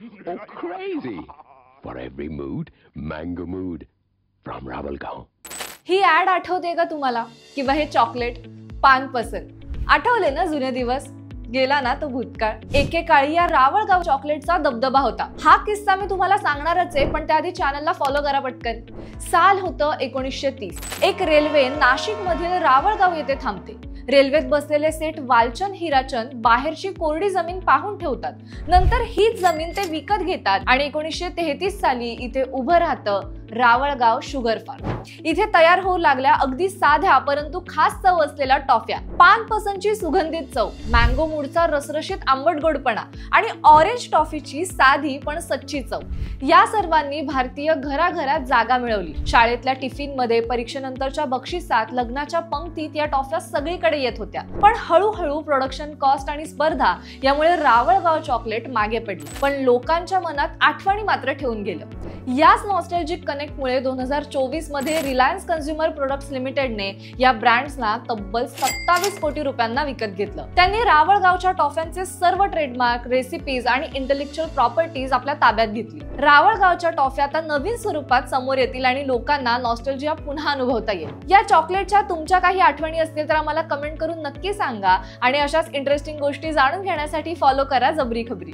Oh, crazy. For every mood, mango mood. From Ravalgaon. ही ad आठवते का तुम्हाला? किंवा हे चॉकलेट पान पसंद आठवले ना जुने दिवस? गेला ना तो भूतकाळ. एकेकाळी या रावळगाव चॉकलेटचा दबदबा होता. हा किस्सा मी तुम्हाला सांगणारच आहे, पण त्याआधी चॅनलला फॉलो करा पटकन. साल होतं 1930. एक रेल्वे नाशिक मधील रावळगाव येथे थांबते. रेल्वेत बसलेले सेठ वालचंद हिराचंद बाहेरची कोरडी जमीन पाहून ठेवतात. नंतर हीच जमीन ते विकत घेतात आणि 1933 साली इथे उभं राहतं रावळगाव शुगर फार्म. इथे तयार होऊ लागल्या अगदी साध्या परंतु खास चव असलेल्या टॉफ्या. पान पसंतची सुगंधित चव, मँगो मूडचा रसरशीत आंबट गोडपणा आणि ऑरेंज टॉफीची साधी पण सच्ची चव. या सर्वांनी भारतीय घराघरात जागा मिळवली. शाळेतल्या टिफिन मध्ये, परीक्षेनंतरच्या बक्षिसात, लग्नाच्या पंक्तीत या टॉफ्या सगळीकडे येत होत्या. पण हळूहळू प्रोडक्शन कॉस्ट आणि स्पर्धा यामुळे रावळगाव चॉकलेट मागे पडले. पण लोकांच्या मनात आठवणी मात्र ठेवून गेलं. याच नॉस्टॅल्जिक कनेक्टमुळे 2024 मध्ये रिलायन्स कन्झ्युमर प्रोडक्ट्स लिमिटेडने या ब्रँड्सना तब्बल 27 कोटी रुपयांना विकत घेतलं. त्यांनी रावळगावच्या टॉफ्यांचे सर्व ट्रेडमार्क, रेसिपीज आणि इंटेलेक्च्युअल प्रॉपर्टीज आपल्या ताब्यात घेतली. रावळगावच्या टॉफ्या आता नवीन स्वरूपात समोर येतील आणि लोकांना नॉस्टॅल्जिया पुन्हा अनुभवता येईल. या चॉकलेटच्या तुमच्या काही आठवणी असतील तर आम्हाला कमेंट करून नक्की सांगा आणि अशाच इंटरेस्टिंग गोष्टी जाणून घेण्यासाठी फॉलो करा जबरी खबरी.